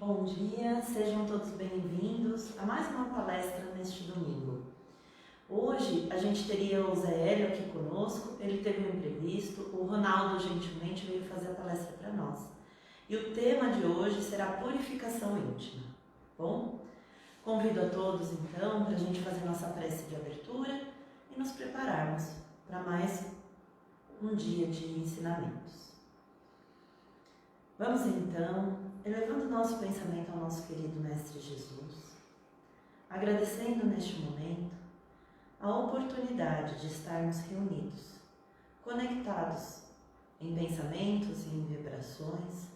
Bom dia, sejam todos bem-vindos a mais uma palestra neste domingo. Hoje a gente teria o Zé Hélio aqui conosco, ele teve um imprevisto, o Ronaldo gentilmente veio fazer a palestra para nós. E o tema de hoje será purificação íntima. Bom, convido a todos então para a gente fazer nossa prece de abertura e nos prepararmos para mais um dia de ensinamentos. Vamos então, elevando nosso pensamento ao nosso querido Mestre Jesus, agradecendo neste momento a oportunidade de estarmos reunidos, conectados em pensamentos e em vibrações,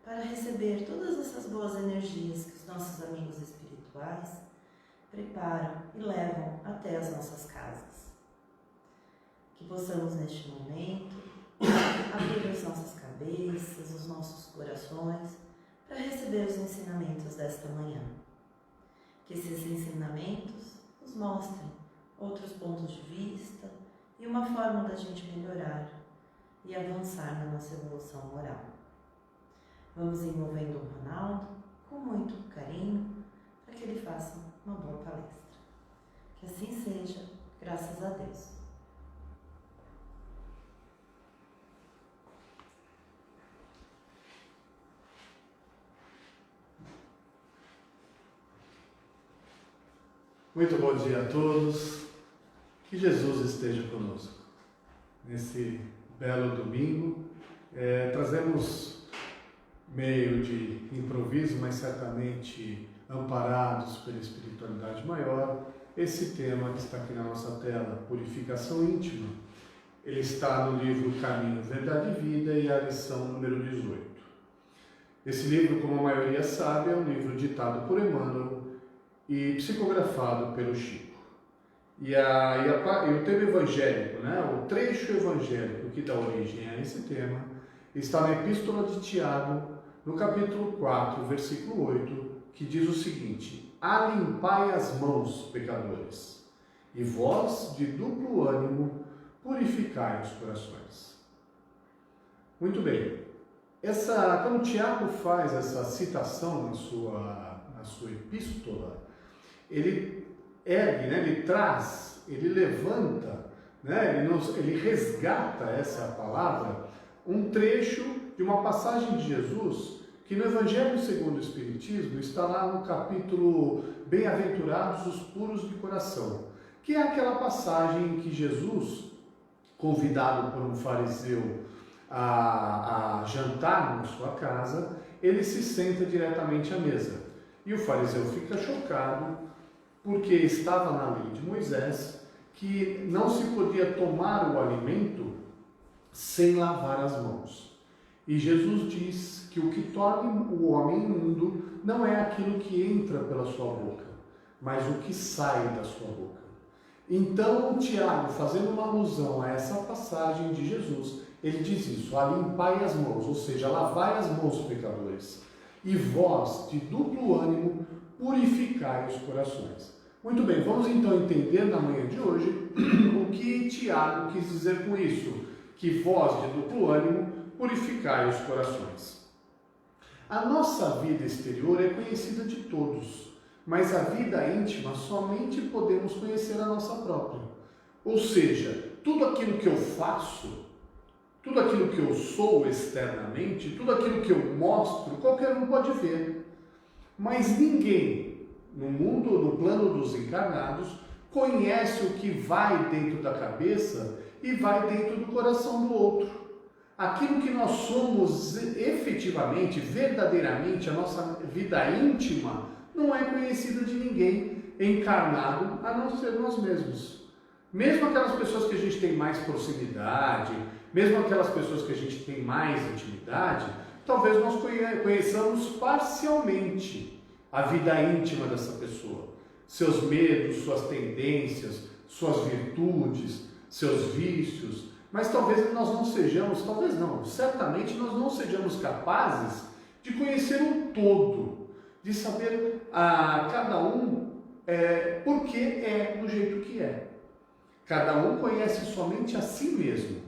para receber todas essas boas energias que os nossos amigos espirituais preparam e levam até as nossas casas. Que possamos neste momento abrir as nossas cabeças, os nossos corações, para receber os ensinamentos desta manhã. Que esses ensinamentos nos mostrem outros pontos de vista e uma forma da gente melhorar e avançar na nossa evolução moral. Vamos envolvendo o Ronaldo com muito carinho para que ele faça uma boa palestra. Que assim seja, graças a Deus. Muito bom dia a todos, que Jesus esteja conosco. Nesse belo domingo, trazemos meio de improviso, mas certamente amparados pela espiritualidade maior, esse tema que está aqui na nossa tela, purificação íntima. Ele está no livro Caminho, Verdade e Vida e a lição número 18. Esse livro, como a maioria sabe, é um livro ditado por Emmanuel e psicografado pelo Chico. E o tema evangélico, o trecho evangélico que dá origem a esse tema, está na Epístola de Tiago, no capítulo 4, versículo 8, que diz o seguinte: Alimpai as mãos, pecadores, e vós, de duplo ânimo, purificai os corações. Muito bem. Quando Tiago faz essa citação na sua epístola, ele ergue, ele traz, ele levanta, ele resgata essa palavra, um trecho de uma passagem de Jesus que no Evangelho segundo o Espiritismo está lá no capítulo Bem-aventurados os puros de coração, que é aquela passagem em que Jesus, convidado por um fariseu a jantar na sua casa, ele se senta diretamente à mesa. E o fariseu fica chocado, porque estava na lei de Moisés que não se podia tomar o alimento sem lavar as mãos. E Jesus diz que o que torna o homem imundo não é aquilo que entra pela sua boca, mas o que sai da sua boca. Então, Tiago, fazendo uma alusão a essa passagem de Jesus, ele diz isso: alimpai as mãos, ou seja, lavai as mãos, pecadores, e vós, de duplo ânimo, purificai os corações. Muito bem, vamos então entender na manhã de hoje o que Tiago quis dizer com isso, que vós, de duplo ânimo, purificai os corações. A nossa vida exterior é conhecida de todos, mas a vida íntima somente podemos conhecer a nossa própria. Ou seja, tudo aquilo que eu faço, tudo aquilo que eu sou externamente, tudo aquilo que eu mostro, qualquer um pode ver. Mas ninguém no mundo, no plano dos encarnados, conhece o que vai dentro da cabeça e vai dentro do coração do outro. Aquilo que nós somos efetivamente, verdadeiramente, a nossa vida íntima, não é conhecida de ninguém encarnado a não ser nós mesmos. Mesmo aquelas pessoas que a gente tem mais proximidade, mesmo aquelas pessoas que a gente tem mais intimidade, talvez nós conheçamos parcialmente a vida íntima dessa pessoa, seus medos, suas tendências, suas virtudes, seus vícios, mas talvez nós não sejamos, certamente nós não sejamos capazes de conhecer o todo, de saber cada um por que é do jeito que é. Cada um conhece somente a si mesmo.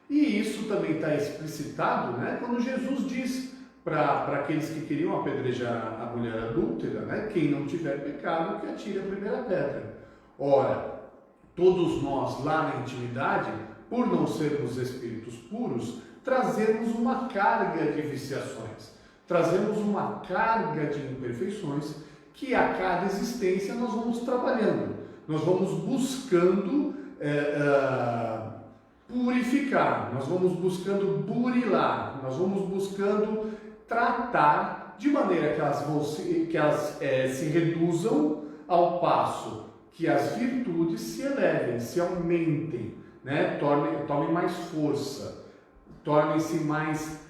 E isso também está explicitado, quando Jesus diz para aqueles que queriam apedrejar a mulher adúltera, né? Quem não tiver pecado, que atire a primeira pedra. Ora, todos nós lá na intimidade, por não sermos espíritos puros, trazemos uma carga de viciações, trazemos uma carga de imperfeições que a cada existência nós vamos trabalhando, nós vamos buscando purificar, nós vamos buscando burilar, nós vamos buscando tratar de maneira que elas se reduzam ao passo que as virtudes se elevem, se aumentem, né? Tomem mais força, tornem-se mais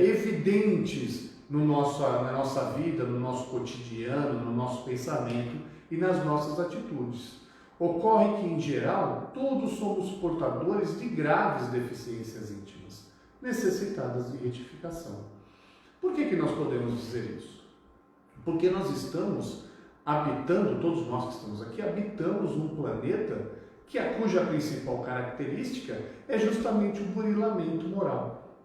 evidentes na nossa vida, no nosso cotidiano, no nosso pensamento e nas nossas atitudes. Ocorre que, em geral, todos somos portadores de graves deficiências íntimas, necessitadas de retificação. Por que nós podemos dizer isso? Porque nós estamos habitando, todos nós que estamos aqui, habitamos um planeta cuja principal característica é justamente o burilamento moral.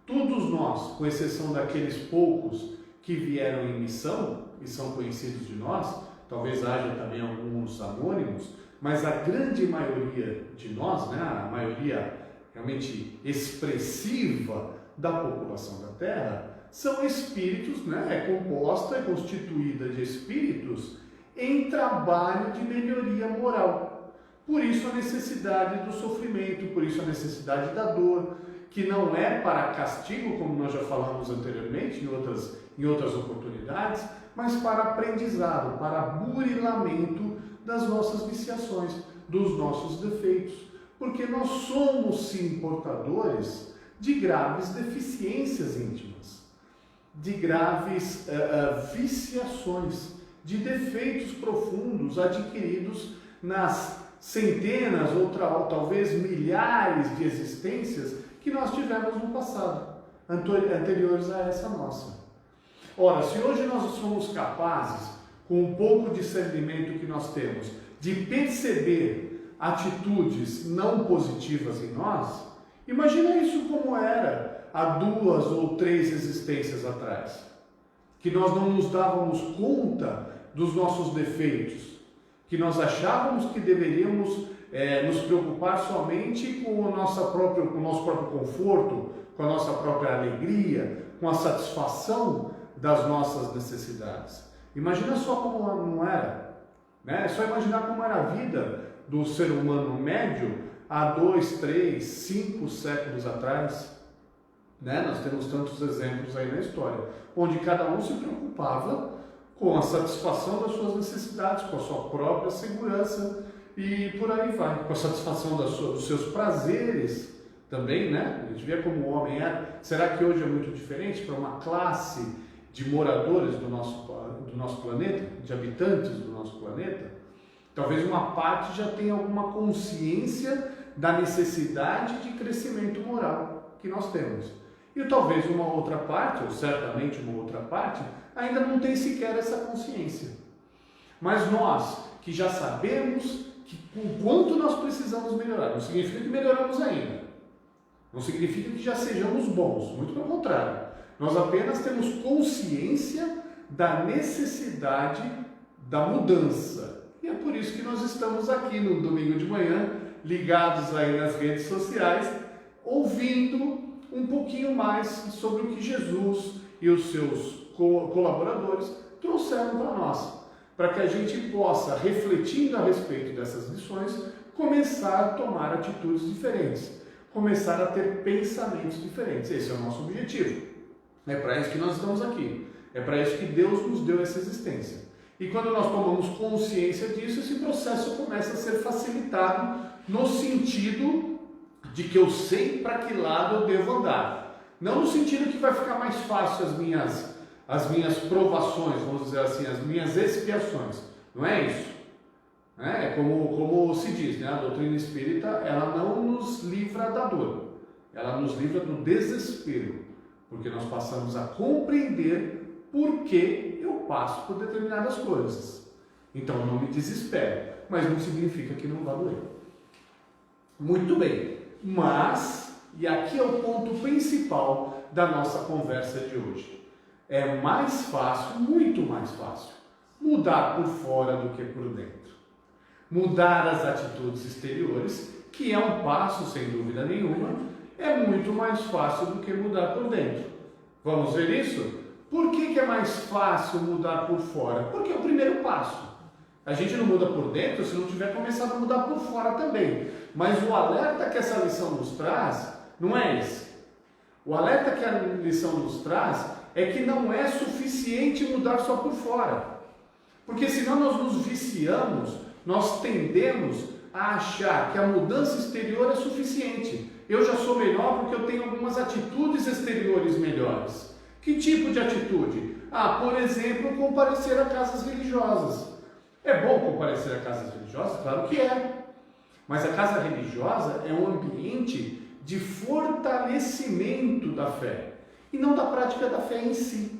Todos nós, com exceção daqueles poucos que vieram em missão e são conhecidos de nós, talvez haja também alguns anônimos, mas a grande maioria de nós, né, a maioria realmente expressiva da população da Terra, são espíritos, né, é constituída de espíritos em trabalho de melhoria moral. Por isso a necessidade do sofrimento, por isso a necessidade da dor, que não é para castigo, como nós já falamos anteriormente, em outras oportunidades, mas para aprendizado, para burilamento das nossas viciações, dos nossos defeitos. Porque nós somos, sim, portadores de graves deficiências íntimas, de graves viciações, de defeitos profundos adquiridos nas centenas ou talvez milhares de existências que nós tivemos no passado, anteriores a essa nossa. Ora, se hoje nós somos capazes, com um pouco de discernimento que nós temos, de perceber atitudes não positivas em nós, imagina isso como era há 2 ou 3 existências atrás, que nós não nos dávamos conta dos nossos defeitos, que nós achávamos que deveríamos nos preocupar somente com o nosso próprio conforto, com a nossa própria alegria, com a satisfação das nossas necessidades. Imagina só como não era, né? É só imaginar como era a vida do ser humano médio há 2, 3, 5 séculos atrás, né? Nós temos tantos exemplos aí na história, onde cada um se preocupava com a satisfação das suas necessidades, com a sua própria segurança e por aí vai, com a satisfação dos seus prazeres também, né? A gente vê como o homem era. Será que hoje é muito diferente para uma classe de moradores do nosso planeta, de habitantes do nosso planeta? Talvez uma parte já tenha alguma consciência da necessidade de crescimento moral que nós temos. E talvez uma outra parte, ou certamente uma outra parte, ainda não tem sequer essa consciência. Mas nós, que já sabemos o quanto nós precisamos melhorar, não significa que melhoramos ainda. Não significa que já sejamos bons, muito pelo contrário. Nós apenas temos consciência da necessidade da mudança. E é por isso que nós estamos aqui no domingo de manhã, ligados aí nas redes sociais, ouvindo um pouquinho mais sobre o que Jesus e os seus colaboradores trouxeram para nós, para que a gente possa, refletindo a respeito dessas lições, começar a tomar atitudes diferentes, começar a ter pensamentos diferentes. Esse é o nosso objetivo. É para isso que nós estamos aqui. É para isso que Deus nos deu essa existência. E quando nós tomamos consciência disso, esse processo começa a ser facilitado no sentido de que eu sei para que lado eu devo andar. Não no sentido que vai ficar mais fácil as minhas provações, vamos dizer assim, as minhas expiações. Não é isso. É como se diz, né? A doutrina espírita, ela não nos livra da dor. Ela nos livra do desespero. Porque nós passamos a compreender por que eu passo por determinadas coisas. Então não me desespero, mas não significa que não vá doer. Muito bem, mas, e aqui é o ponto principal da nossa conversa de hoje. É mais fácil, muito mais fácil, mudar por fora do que por dentro. Mudar as atitudes exteriores, que é um passo, sem dúvida nenhuma, é muito mais fácil do que mudar por dentro. Vamos ver isso? Por que é mais fácil mudar por fora? Porque é o primeiro passo. A gente não muda por dentro se não tiver começado a mudar por fora também. Mas o alerta que essa lição nos traz não é esse. O alerta que a lição nos traz é que não é suficiente mudar só por fora. Porque senão nós nos viciamos, nós tendemos a achar que a mudança exterior é suficiente. Eu já sou melhor porque eu tenho algumas atitudes exteriores melhores. Que tipo de atitude? Por exemplo, comparecer a casas religiosas. É bom comparecer a casas religiosas? Claro que é. Mas a casa religiosa é um ambiente de fortalecimento da fé e não da prática da fé em si.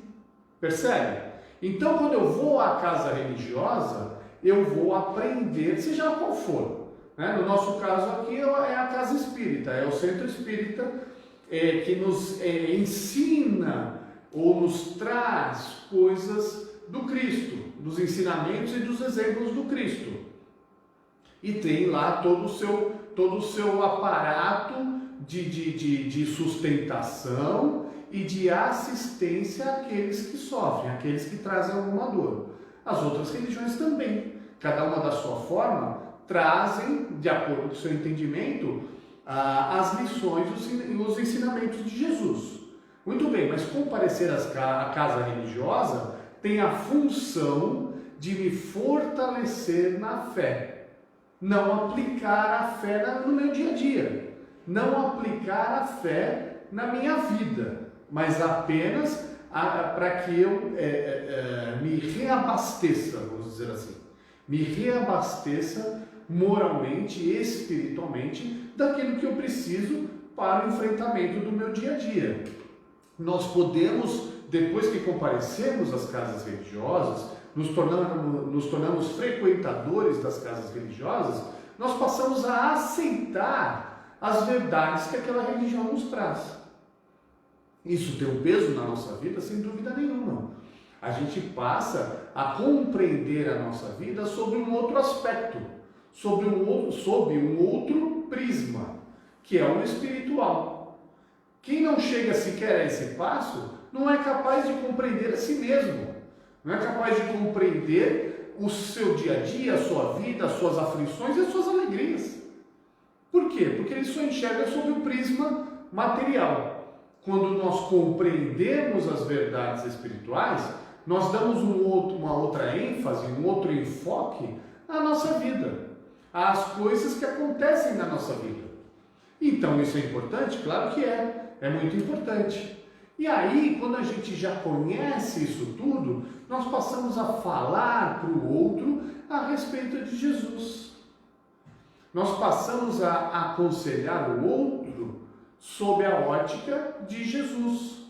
Percebe? Então, quando eu vou à casa religiosa, eu vou aprender, seja qual for. No nosso caso aqui é a casa espírita, é o centro espírita que nos ensina ou nos traz coisas do Cristo, dos ensinamentos e dos exemplos do Cristo. E tem lá todo o seu aparato de sustentação e de assistência àqueles que sofrem, àqueles que trazem alguma dor. As outras religiões também, cada uma da sua forma, trazem, de acordo com o seu entendimento, as lições e os ensinamentos de Jesus. Muito bem, mas comparecer à casa religiosa tem a função de me fortalecer na fé, não aplicar a fé no meu dia a dia, não aplicar a fé na minha vida, mas apenas para que eu me reabasteça, vamos dizer assim, me reabasteça moralmente e espiritualmente daquilo que eu preciso para o enfrentamento do meu dia a dia. Nós podemos, depois que comparecemos às casas religiosas, nos tornamos frequentadores das casas religiosas, nós passamos a aceitar as verdades que aquela religião nos traz. Isso tem um peso na nossa vida, sem dúvida nenhuma. A gente passa a compreender a nossa vida sobre um outro aspecto, sob um outro prisma, que é o espiritual. Quem não chega sequer a esse passo, não é capaz de compreender a si mesmo, não é capaz de compreender o seu dia a dia, a sua vida, as suas aflições e as suas alegrias. Por quê? Porque ele só enxerga sob o prisma material. Quando nós compreendemos as verdades espirituais, nós damos uma outra ênfase, um outro enfoque à nossa vida, às coisas que acontecem na nossa vida. Então isso é importante? Claro que é muito importante. E aí, quando a gente já conhece isso tudo, nós passamos a falar para o outro a respeito de Jesus. Nós passamos a aconselhar o outro sob a ótica de Jesus.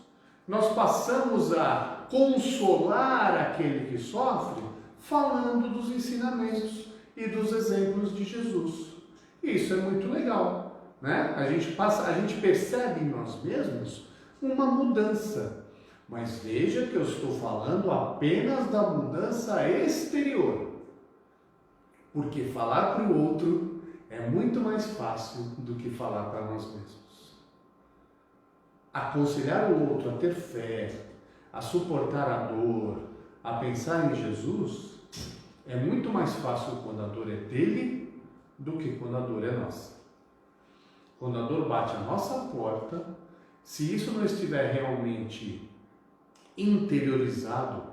Nós passamos a consolar aquele que sofre falando dos ensinamentos e dos exemplos de Jesus. Isso é muito legal, né? A gente percebe em nós mesmos uma mudança. Mas veja que eu estou falando apenas da mudança exterior. Porque falar para o outro é muito mais fácil do que falar para nós mesmos. Aconselhar o outro a ter fé, a suportar a dor, a pensar em Jesus, é muito mais fácil quando a dor é dele do que quando a dor é nossa. Quando a dor bate à nossa porta, se isso não estiver realmente interiorizado,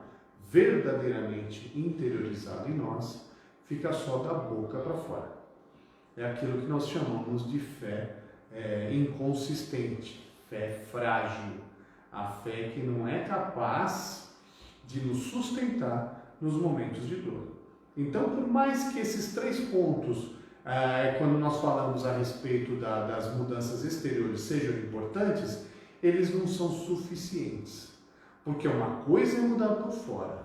verdadeiramente interiorizado em nós, fica só da boca para fora. É aquilo que nós chamamos de fé inconsistente, fé frágil, a fé que não é capaz de nos sustentar nos momentos de dor. Então, por mais que esses 3 pontos, quando nós falamos a respeito das mudanças exteriores, sejam importantes, eles não são suficientes. Porque uma coisa é mudar por fora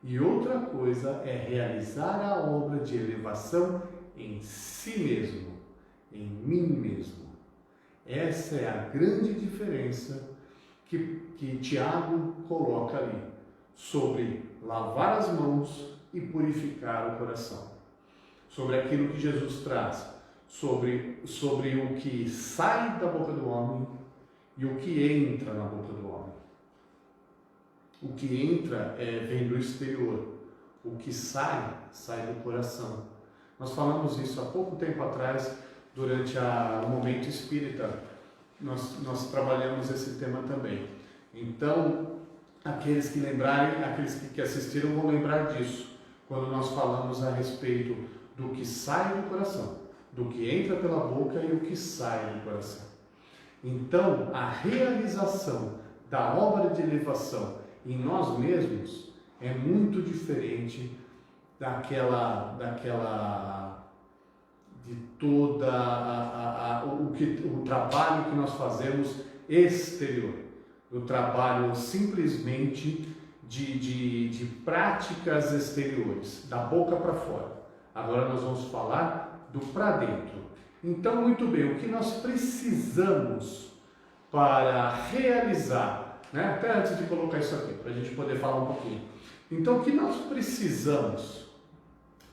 e outra coisa é realizar a obra de elevação em si mesmo, em mim mesmo. Essa é a grande diferença que Tiago coloca ali, sobre lavar as mãos e purificar o coração. Sobre aquilo que Jesus traz, sobre o que sai da boca do homem e o que entra na boca do homem. O que entra vem do exterior, o que sai do coração. Nós falamos isso há pouco tempo atrás, durante o Momento Espírita, nós trabalhamos esse tema também. Então, aqueles que lembrarem, aqueles que assistiram vão lembrar disso, quando nós falamos a respeito do que sai do coração, do que entra pela boca e o que sai do coração. Então, a realização da obra de elevação em nós mesmos é muito diferente de toda o trabalho que nós fazemos exterior, o trabalho simplesmente de práticas exteriores, da boca para fora. Agora nós vamos falar do para dentro. Então, muito bem, o que nós precisamos para realizar, né? Até antes de colocar isso aqui, para a gente poder falar um pouquinho. Então, o que nós precisamos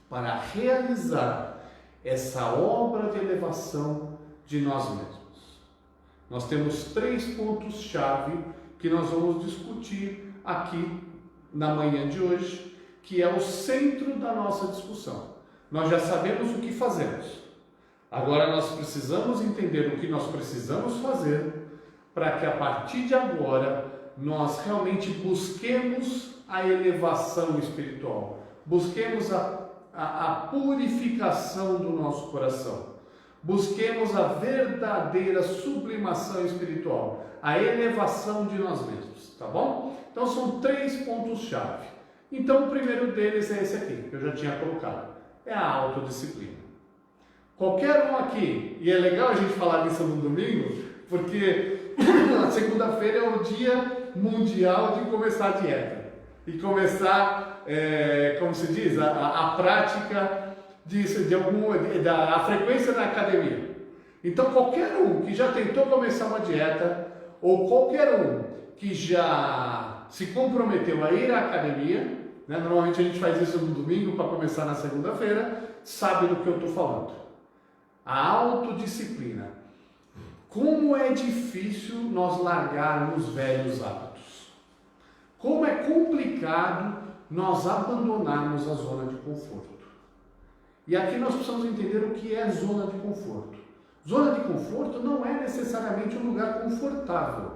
para realizar essa obra de elevação de nós mesmos? Nós temos 3 pontos-chave que nós vamos discutir aqui na manhã de hoje, que é o centro da nossa discussão. Nós já sabemos o que fazemos. Agora nós precisamos entender o que nós precisamos fazer para que a partir de agora nós realmente busquemos a elevação espiritual, busquemos a purificação do nosso coração, busquemos a verdadeira sublimação espiritual, a elevação de nós mesmos, tá bom? Então são 3 pontos-chave. Então o primeiro deles é esse aqui, que eu já tinha colocado, é a autodisciplina. Qualquer um aqui, e é legal a gente falar disso no domingo, porque a segunda-feira é o dia mundial de começar a dieta. E começar, como se diz, a prática disso, a frequência na academia. Então qualquer um que já tentou começar uma dieta, ou qualquer um que já se comprometeu a ir à academia, né? Normalmente a gente faz isso no domingo para começar na segunda-feira, sabe do que eu estou falando. A autodisciplina. Como é difícil nós largarmos velhos hábitos. Como é complicado nós abandonarmos a zona de conforto. E aqui nós precisamos entender o que é zona de conforto. Zona de conforto não é necessariamente um lugar confortável.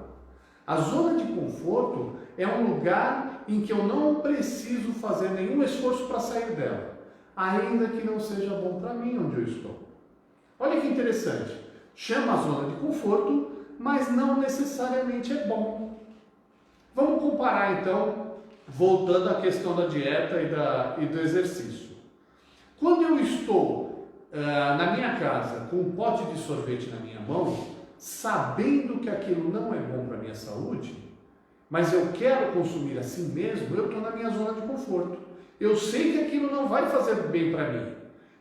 A zona de conforto é um lugar em que eu não preciso fazer nenhum esforço para sair dela, ainda que não seja bom para mim onde eu estou. Olha que interessante, chama a zona de conforto, mas não necessariamente é bom. Vamos comparar então, voltando à questão da dieta e do exercício. Quando eu estou na minha casa com um pote de sorvete na minha mão, sabendo que aquilo não é bom para a minha saúde, mas eu quero consumir assim mesmo, eu estou na minha zona de conforto. Eu sei que aquilo não vai fazer bem para mim.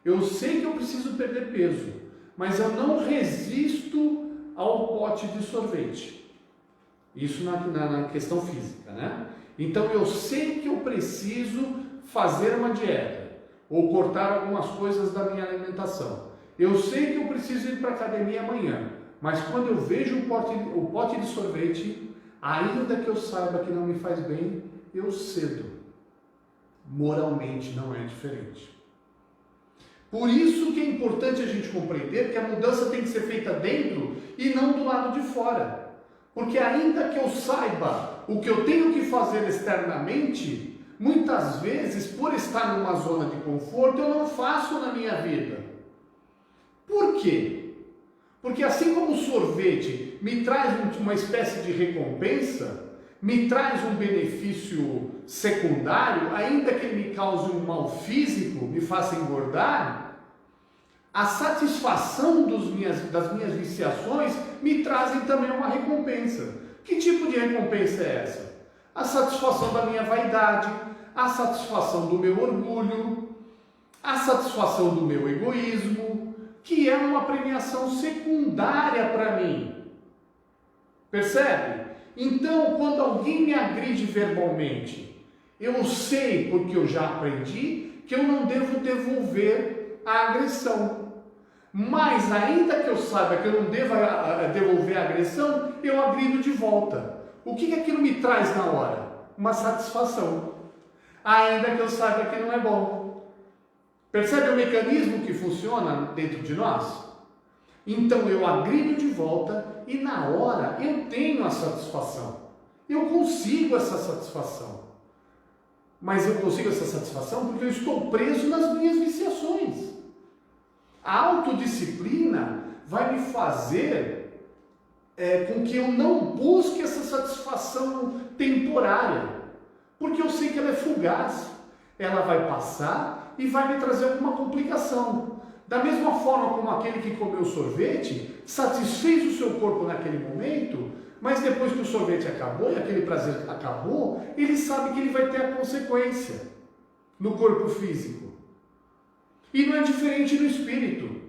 Eu sei que eu preciso perder peso, mas eu não resisto ao pote de sorvete. Isso na questão física, né? Então eu sei que eu preciso fazer uma dieta ou cortar algumas coisas da minha alimentação. Eu sei que eu preciso ir para a academia amanhã, mas quando eu vejo o pote de sorvete, ainda que eu saiba que não me faz bem, eu cedo. Moralmente não é diferente. Por isso que é importante a gente compreender que a mudança tem que ser feita dentro e não do lado de fora. Porque ainda que eu saiba o que eu tenho que fazer externamente, muitas vezes, por estar numa zona de conforto, eu não faço na minha vida. Por quê? Porque assim como o sorvete me traz uma espécie de recompensa, me traz um benefício secundário, ainda que ele me cause um mal físico, me faça engordar, a satisfação das minhas viciações me trazem também uma recompensa. Que tipo de recompensa é essa? A satisfação da minha vaidade, a satisfação do meu orgulho, a satisfação do meu egoísmo, que é uma premiação secundária para mim. Percebe? Então, quando alguém me agride verbalmente, eu sei, porque eu já aprendi, que eu não devo devolver a agressão. Mas, ainda que eu saiba que eu não devo devolver a agressão, eu agrido de volta. O que aquilo me traz na hora? Uma satisfação. Ainda que eu saiba que não é bom. Percebe o mecanismo que funciona dentro de nós? Então eu agrido de volta e na hora eu tenho a satisfação. Eu consigo essa satisfação. Mas eu consigo essa satisfação porque eu estou preso nas minhas viciações. A autodisciplina vai me fazer com que eu não busque essa satisfação temporária. Porque eu sei que ela é fugaz. Ela vai passar e vai me trazer alguma complicação. Da mesma forma como aquele que comeu sorvete satisfez o seu corpo naquele momento, mas depois que o sorvete acabou e aquele prazer acabou, ele sabe que ele vai ter a consequência no corpo físico. E não é diferente no espírito.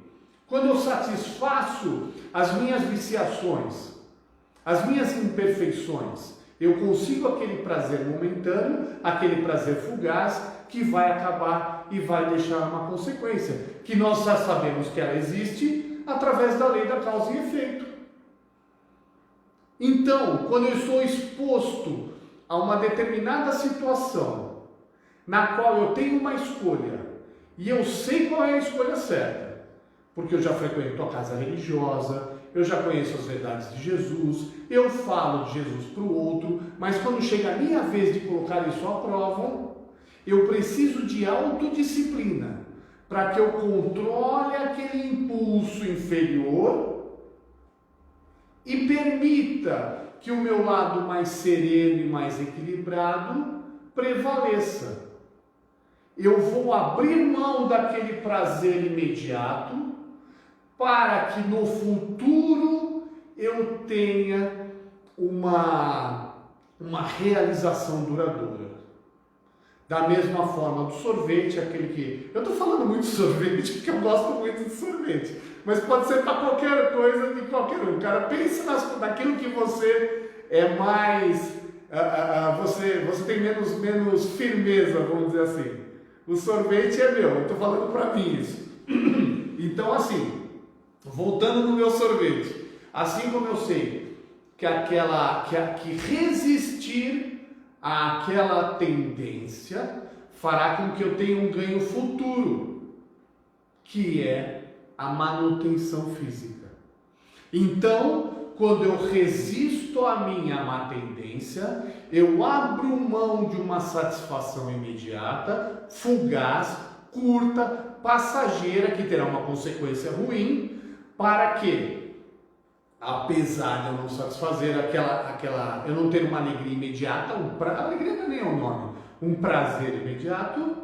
Quando eu satisfaço as minhas viciações, as minhas imperfeições, eu consigo aquele prazer momentâneo, aquele prazer fugaz, que vai acabar e vai deixar uma consequência, que nós já sabemos que ela existe através da lei da causa e efeito. Então, quando eu estou exposto a uma determinada situação, na qual eu tenho uma escolha, e eu sei qual é a escolha certa, porque eu já frequento a casa religiosa, eu já conheço as verdades de Jesus, eu falo de Jesus para o outro, mas quando chega a minha vez de colocar isso à prova, eu preciso de autodisciplina para que eu controle aquele impulso inferior e permita que o meu lado mais sereno e mais equilibrado prevaleça. Eu vou abrir mão daquele prazer imediato para que no futuro eu tenha uma realização duradoura. Da mesma forma do sorvete, aquele que... Eu estou falando muito de sorvete porque eu gosto muito de sorvete, mas pode ser para qualquer coisa de qualquer um. Cara, pense naquilo que você é mais... você tem menos firmeza, vamos dizer assim. O sorvete é meu, eu estou falando para mim isso. Então, assim, voltando no meu sorvete, assim como eu sei que resistir àquela tendência fará com que eu tenha um ganho futuro, que é a manutenção física. Então, quando eu resisto à minha má tendência, eu abro mão de uma satisfação imediata, fugaz, curta, passageira, que terá uma consequência ruim, para que, apesar de eu não satisfazer eu não ter uma alegria imediata, alegria não é nem o nome, um prazer imediato,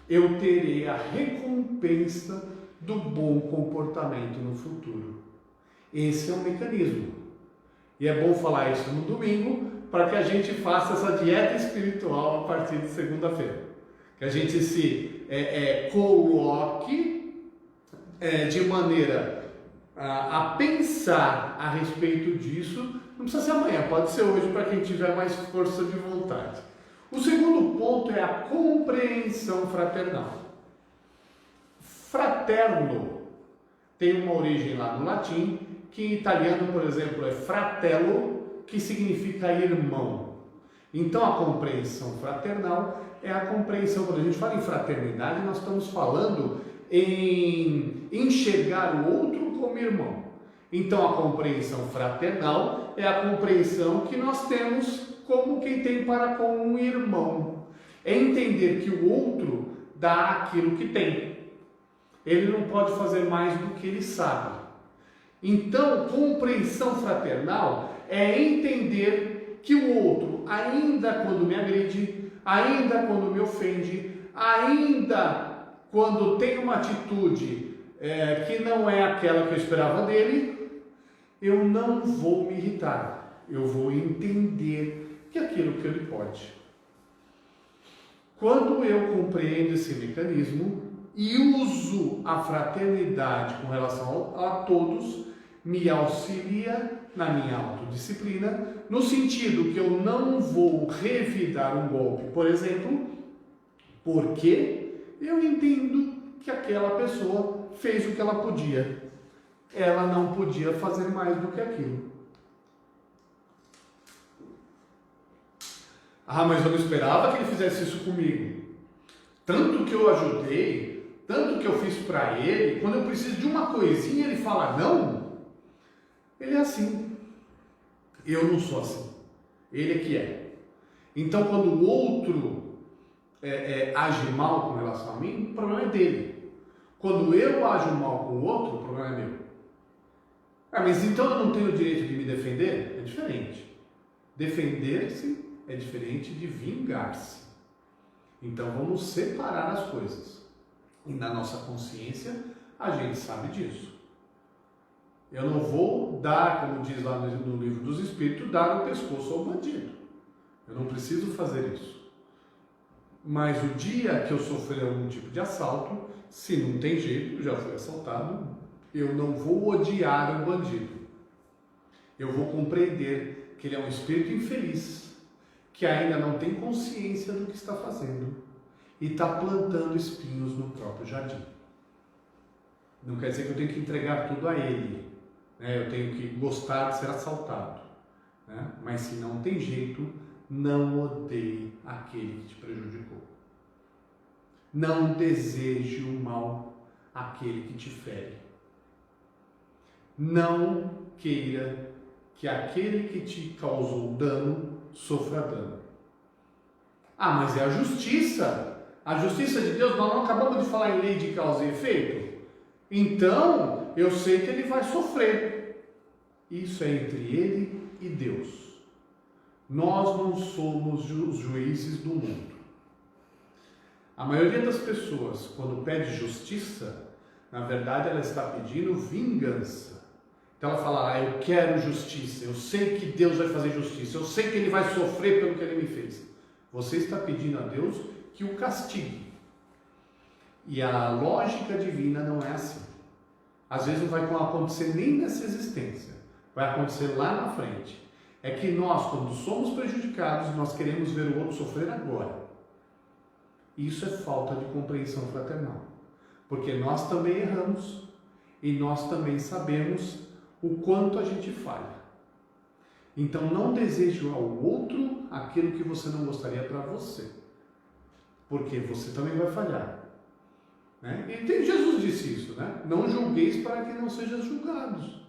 eu terei a recompensa do bom comportamento no futuro. Esse é o mecanismo. E é bom falar isso no domingo, para que a gente faça essa dieta espiritual a partir de segunda-feira. Que a gente se coloque de maneira a pensar a respeito disso. Não precisa ser amanhã, pode ser hoje para quem tiver mais força de vontade. O segundo ponto é a compreensão fraternal. Fraterno tem uma origem lá no latim, que em italiano, por exemplo, é fratello, que significa irmão. Então a compreensão fraternal é a compreensão, quando a gente fala em fraternidade, nós estamos falando em enxergar o outro como irmão. Então a compreensão fraternal é a compreensão que nós temos como quem tem para com um irmão. É entender que o outro dá aquilo que tem. Ele não pode fazer mais do que ele sabe. Então, compreensão fraternal é entender que o outro, ainda quando me agride, ainda quando me ofende, ainda quando tem uma atitude que não é aquela que eu esperava dele, eu não vou me irritar, eu vou entender que é aquilo que ele pode. Quando eu compreendo esse mecanismo e uso a fraternidade com relação a todos, me auxilia na minha autodisciplina, no sentido que eu não vou revidar um golpe, por exemplo, porque eu entendo que aquela pessoa fez o que ela podia. Ela não podia fazer mais do que aquilo. Ah, mas eu não esperava que ele fizesse isso comigo. Tanto que eu ajudei, tanto que eu fiz para ele, quando eu preciso de uma coisinha ele fala não. Ele é assim. Eu não sou assim. Ele é que é. Então quando o outro age mal com relação a mim, o problema é dele. Quando eu ajo mal com o outro, o problema é meu. Ah, mas então eu não tenho o direito de me defender? É diferente. Defender-se é diferente de vingar-se. Então vamos separar as coisas. E na nossa consciência, a gente sabe disso. Eu não vou dar, como diz lá no livro dos Espíritos, dar o pescoço ao bandido. Eu não preciso fazer isso. Mas o dia que eu sofrer algum tipo de assalto, se não tem jeito, já fui assaltado, eu não vou odiar o bandido. Eu vou compreender que ele é um espírito infeliz, que ainda não tem consciência do que está fazendo e está plantando espinhos no próprio jardim. Não quer dizer que eu tenho que entregar tudo a ele, né? Eu tenho que gostar de ser assaltado, né? Mas se não tem jeito, não odeie aquele que te prejudicou. Não deseje o mal àquele que te fere. Não queira que aquele que te causou dano sofra dano. Ah, mas é a justiça. A justiça de Deus, nós não acabamos de falar em lei de causa e efeito? Então, eu sei que ele vai sofrer. Isso é entre ele e Deus. Nós não somos os juízes do mundo. A maioria das pessoas, quando pede justiça, na verdade ela está pedindo vingança. Então ela fala, eu quero justiça, eu sei que Deus vai fazer justiça, eu sei que Ele vai sofrer pelo que Ele me fez. Você está pedindo a Deus que o castigue. E a lógica divina não é assim. Às vezes não vai acontecer nem nessa existência, vai acontecer lá na frente. É que nós, quando somos prejudicados, nós queremos ver o outro sofrer agora. Isso é falta de compreensão fraternal. Porque nós também erramos e nós também sabemos o quanto a gente falha. Então não deseje ao outro aquilo que você não gostaria para você. Porque você também vai falhar. Né? E Jesus disse isso, né? Não julgueis para que não sejam julgados.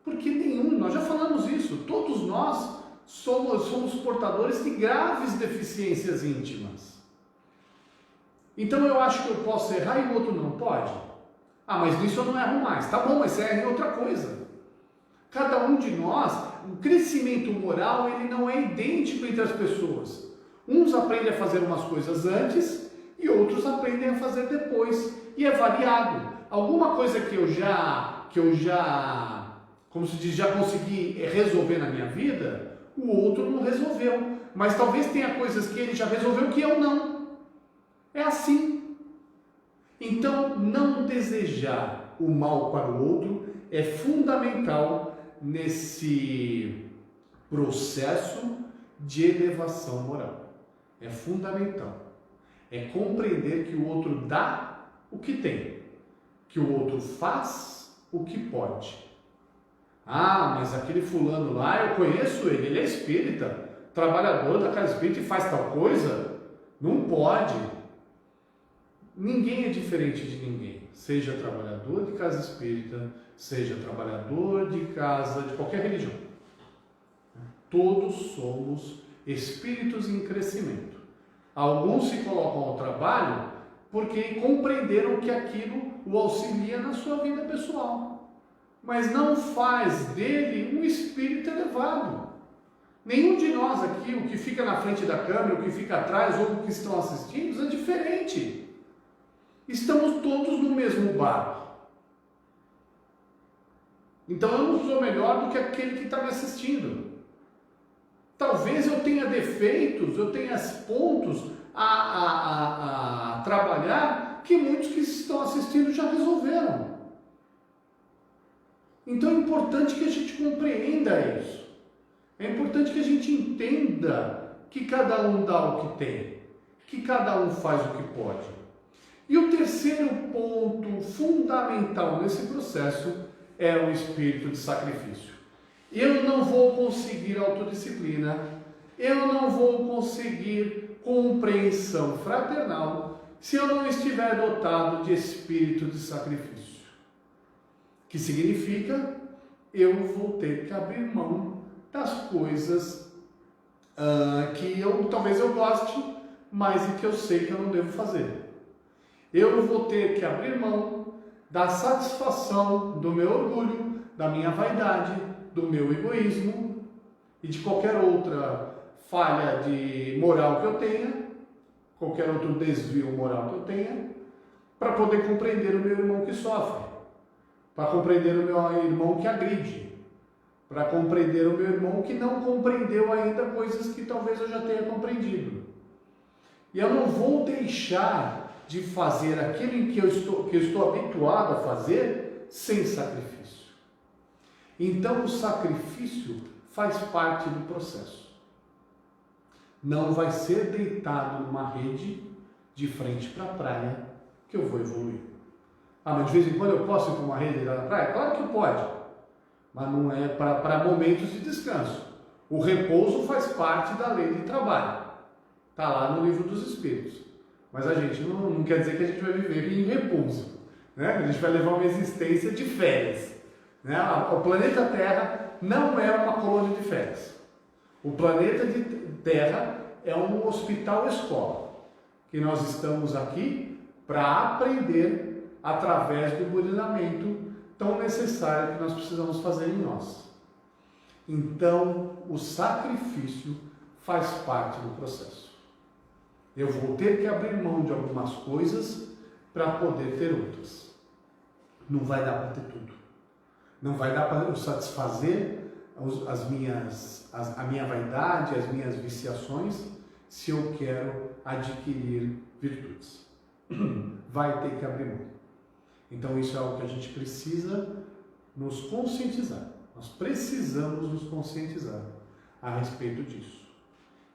Porque nós já falamos isso, todos nós somos portadores de graves deficiências íntimas. Então eu acho que eu posso errar e o outro não pode? Ah, mas nisso eu não erro mais. Tá bom, mas você erra em outra coisa. Cada um de nós, o crescimento moral, ele não é idêntico entre as pessoas. Uns aprendem a fazer umas coisas antes e outros aprendem a fazer depois. E é variado. Alguma coisa que eu já, como se diz, já consegui resolver na minha vida, o outro não resolveu. Mas talvez tenha coisas que ele já resolveu que eu não. É assim. Então, não desejar o mal para o outro é fundamental nesse processo de elevação moral. É fundamental. É compreender que o outro dá o que tem, que o outro faz o que pode. Ah, mas aquele fulano lá, eu conheço ele é espírita, trabalhador da casa espírita e faz tal coisa? Não pode. Ninguém é diferente de ninguém, seja trabalhador de casa espírita, seja trabalhador de casa de qualquer religião. Todos somos espíritos em crescimento. Alguns se colocam ao trabalho porque compreenderam que aquilo o auxilia na sua vida pessoal, mas não faz dele um espírito elevado. Nenhum de nós aqui, o que fica na frente da câmera, o que fica atrás ou o que estão assistindo, é diferente. Estamos todos no mesmo barco. Então eu não sou melhor do que aquele que está me assistindo. Talvez eu tenha defeitos, eu tenha pontos a trabalhar que muitos que estão assistindo já resolveram. Então é importante que a gente compreenda isso. É importante que a gente entenda que cada um dá o que tem, que cada um faz o que pode. E o terceiro ponto fundamental nesse processo é o espírito de sacrifício. Eu não vou conseguir autodisciplina, eu não vou conseguir compreensão fraternal se eu não estiver dotado de espírito de sacrifício. Que significa, eu vou ter que abrir mão das coisas que talvez eu goste, mas que eu sei que eu não devo fazer. Eu vou ter que abrir mão da satisfação do meu orgulho, da minha vaidade, do meu egoísmo e de qualquer outra falha de moral que eu tenha, qualquer outro desvio moral que eu tenha, para poder compreender o meu irmão que sofre, para compreender o meu irmão que agride, para compreender o meu irmão que não compreendeu ainda coisas que talvez eu já tenha compreendido. E eu não vou deixar de fazer aquilo em que eu estou habituado a fazer sem sacrifício. Então o sacrifício faz parte do processo. Não vai ser deitado numa rede de frente para a praia que eu vou evoluir. Mas de vez em quando eu posso ir para uma rede lá na praia? Claro que pode, mas não é para momentos de descanso. O repouso faz parte da lei de trabalho. Está lá no livro dos Espíritos. Mas a gente não quer dizer que a gente vai viver em repouso, né? A gente vai levar uma existência de férias, né? O planeta Terra não é uma colônia de férias. O planeta de Terra é um hospital-escola, que nós estamos aqui para aprender através do burilamento tão necessário que nós precisamos fazer em nós. Então, o sacrifício faz parte do processo. Eu vou ter que abrir mão de algumas coisas para poder ter outras. Não vai dar para ter tudo. Não vai dar para eu satisfazer a minha vaidade, as minhas viciações, se eu quero adquirir virtudes. Vai ter que abrir mão. Então isso é algo que a gente precisa nos conscientizar. Nós precisamos nos conscientizar a respeito disso.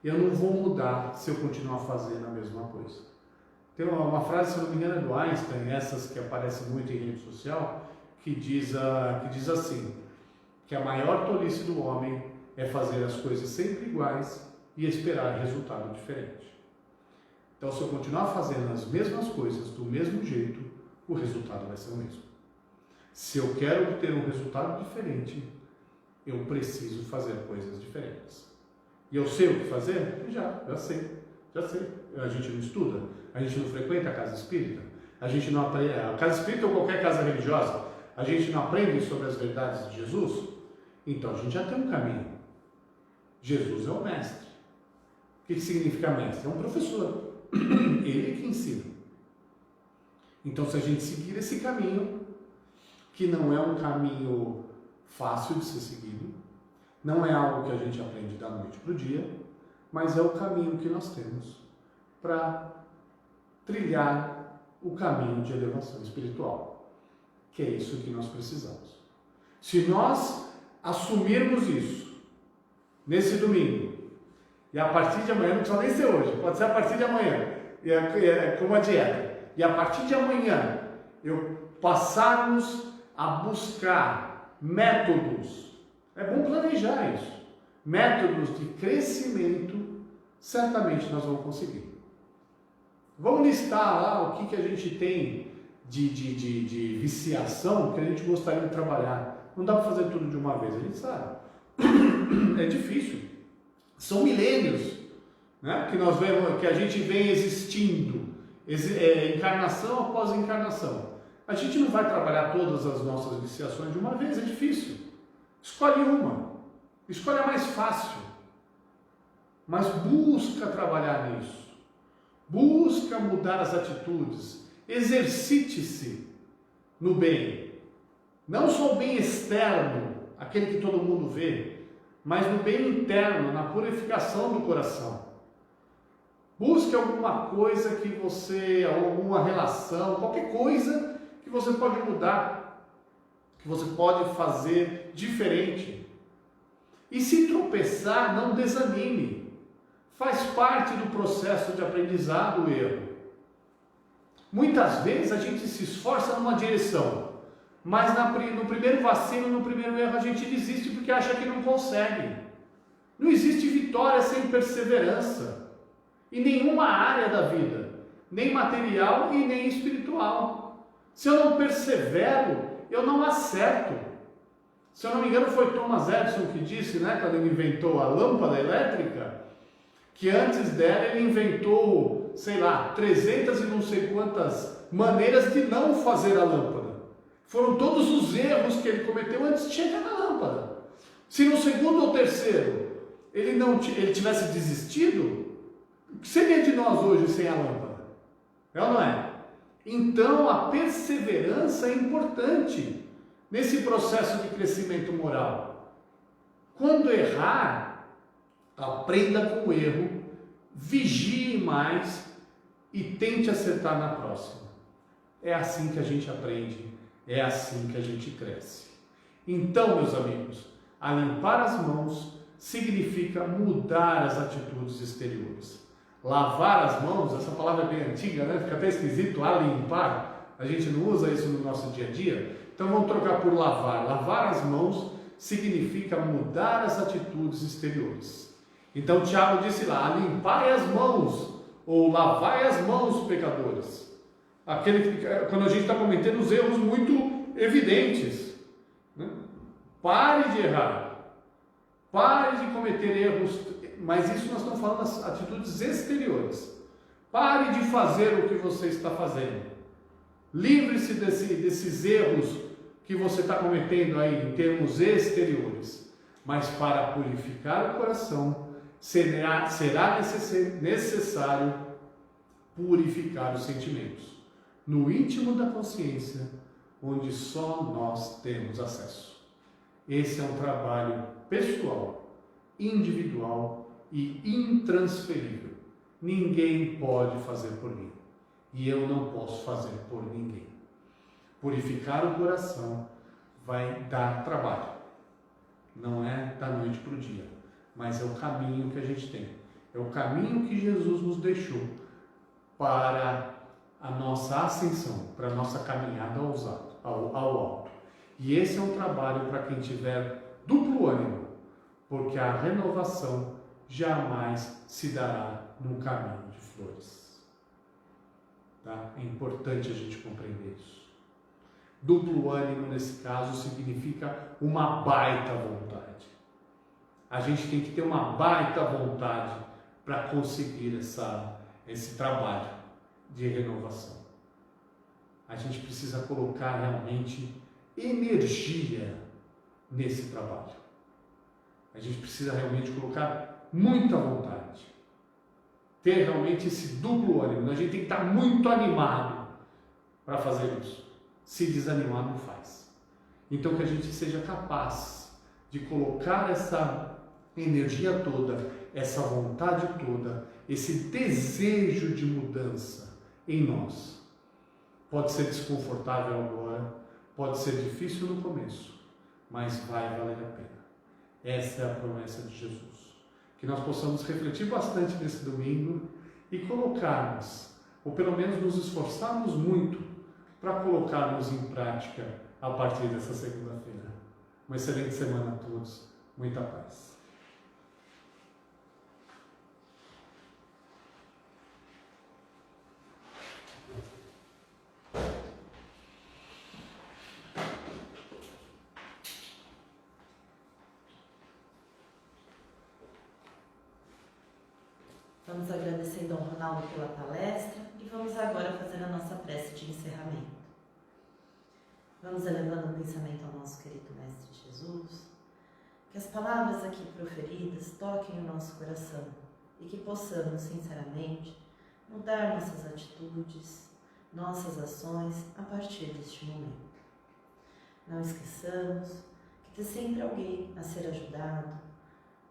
Eu não vou mudar se eu continuar fazendo a mesma coisa. Tem uma frase, se não me engano, é do Einstein, essas que aparecem muito em rede social, que diz assim, que a maior tolice do homem é fazer as coisas sempre iguais e esperar resultado diferente. Então, se eu continuar fazendo as mesmas coisas do mesmo jeito, o resultado vai ser o mesmo. Se eu quero obter um resultado diferente, eu preciso fazer coisas diferentes. E eu sei o que fazer? Já sei. A gente não estuda, a gente não frequenta a casa espírita, a gente não aprende, a casa espírita ou qualquer casa religiosa, a gente não aprende sobre as verdades de Jesus, então a gente já tem um caminho. Jesus é o mestre. O que significa mestre? É um professor. Ele que ensina. Então, se a gente seguir esse caminho, que não é um caminho fácil de ser seguido, não é algo que a gente aprende da noite para o dia, mas é o caminho que nós temos para trilhar o caminho de elevação espiritual, que é isso que nós precisamos. Se nós assumirmos isso nesse domingo, e a partir de amanhã, não precisa nem ser hoje, pode ser a partir de amanhã, como a dieta, e a partir de amanhã eu passarmos a buscar métodos, é bom planejar isso, métodos de crescimento, certamente nós vamos conseguir. Vamos listar lá o que a gente tem de viciação que a gente gostaria de trabalhar. Não dá para fazer tudo de uma vez, a gente sabe. É difícil. São milênios, né, que nós vemos, que a gente vem existindo, encarnação após encarnação. A gente não vai trabalhar todas as nossas viciações de uma vez, é difícil. Escolhe uma, escolhe a mais fácil, mas busca trabalhar nisso, busca mudar as atitudes, exercite-se no bem, não só o bem externo, aquele que todo mundo vê, mas no bem interno, na purificação do coração. Busque alguma coisa que você, alguma relação, qualquer coisa que você pode mudar, que você pode fazer diferente. E se tropeçar, não desanime. Faz parte do processo de aprendizado o erro. Muitas vezes a gente se esforça numa direção, mas no primeiro vacilo, no primeiro erro, a gente desiste porque acha que não consegue. Não existe vitória sem perseverança em nenhuma área da vida, nem material e nem espiritual. Se eu não persevero, eu não acerto. Se eu não me engano, foi Thomas Edison que disse, quando ele inventou a lâmpada elétrica, que antes dela ele inventou, 300 e não sei quantas maneiras de não fazer a lâmpada. Foram todos os erros que ele cometeu antes de chegar na lâmpada. Se no segundo ou terceiro ele tivesse desistido, o que seria de nós hoje sem a lâmpada? É ou não é? Então a perseverança é importante nesse processo de crescimento moral. Quando errar, aprenda com o erro, vigie mais e tente acertar na próxima. É assim que a gente aprende, é assim que a gente cresce. Então, meus amigos, a limpar as mãos significa mudar as atitudes exteriores. Lavar as mãos, essa palavra é bem antiga, fica até esquisito, a limpar, a gente não usa isso no nosso dia a dia, então vamos trocar por lavar. Lavar as mãos significa mudar as atitudes exteriores. Então Tiago disse lá, limpai as mãos, ou lavai as mãos, pecadores. Quando a gente está cometendo os erros muito evidentes, pare de errar. Pare de cometer erros, mas isso nós estamos falando das atitudes exteriores. Pare de fazer o que você está fazendo. Livre-se desses erros que você está cometendo aí em termos exteriores. Mas para purificar o coração, será necessário purificar os sentimentos. No íntimo da consciência, onde só nós temos acesso. Esse é um trabalho pessoal, individual e intransferível. Ninguém pode fazer por mim. E eu não posso fazer por ninguém. Purificar o coração vai dar trabalho. Não é da noite para o dia, mas é o caminho que a gente tem. É o caminho que Jesus nos deixou para a nossa ascensão, para a nossa caminhada ao alto. E esse é um trabalho para quem tiver duplo ânimo, porque a renovação jamais se dará num caminho de flores. Tá? É importante a gente compreender isso. Duplo ânimo, nesse caso, significa uma baita vontade. A gente tem que ter uma baita vontade para conseguir esse trabalho de renovação. A gente precisa colocar realmente energia nesse trabalho. A gente precisa realmente colocar muita vontade. Ter realmente esse duplo ânimo. A gente tem que estar muito animado para fazer isso. Se desanimar, não faz. Então que a gente seja capaz de colocar essa energia toda, essa vontade toda, esse desejo de mudança em nós. Pode ser desconfortável agora, pode ser difícil no começo, mas vai valer a pena. Essa é a promessa de Jesus. Que nós possamos refletir bastante nesse domingo e colocarmos, ou pelo menos nos esforçarmos muito para colocarmos em prática a partir dessa segunda-feira. Uma excelente semana a todos. Muita paz. Vamos agradecer Dom Ronaldo pela palestra e vamos agora fazer a nossa prece de encerramento. Vamos elevando o pensamento ao nosso querido Mestre Jesus, que as palavras aqui proferidas toquem o nosso coração e que possamos, sinceramente, mudar nossas atitudes, nossas ações a partir deste momento. Não esqueçamos que tem sempre alguém a ser ajudado,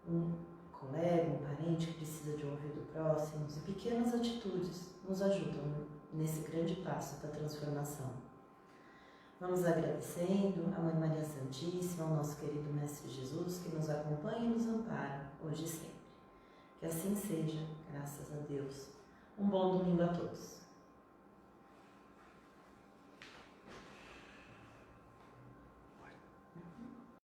um colega, um parente que precisa de um ouvido próximo, e pequenas atitudes nos ajudam nesse grande passo da transformação. Vamos agradecendo a Mãe Maria Santíssima, ao nosso querido Mestre Jesus, que nos acompanha e nos ampara, hoje e sempre. Que assim seja, graças a Deus. Um bom domingo a todos.